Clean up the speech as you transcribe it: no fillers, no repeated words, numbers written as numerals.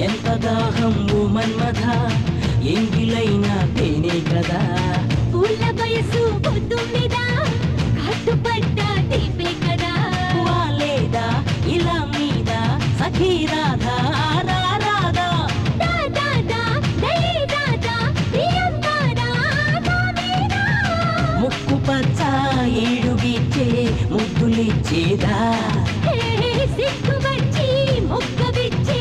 ఎంత దాహం ఓ మన్మథ ఎంగిలైనా తేనే కదా పూల వయసు పొద్దున్నద కట్టుపడ్డ దీపే కదా వాలేదా ఇలా మీద సఖీ రాధా రాధా ముక్కు పచ్చ ఏడుగిచ్చే ముద్దులిచ్చేదా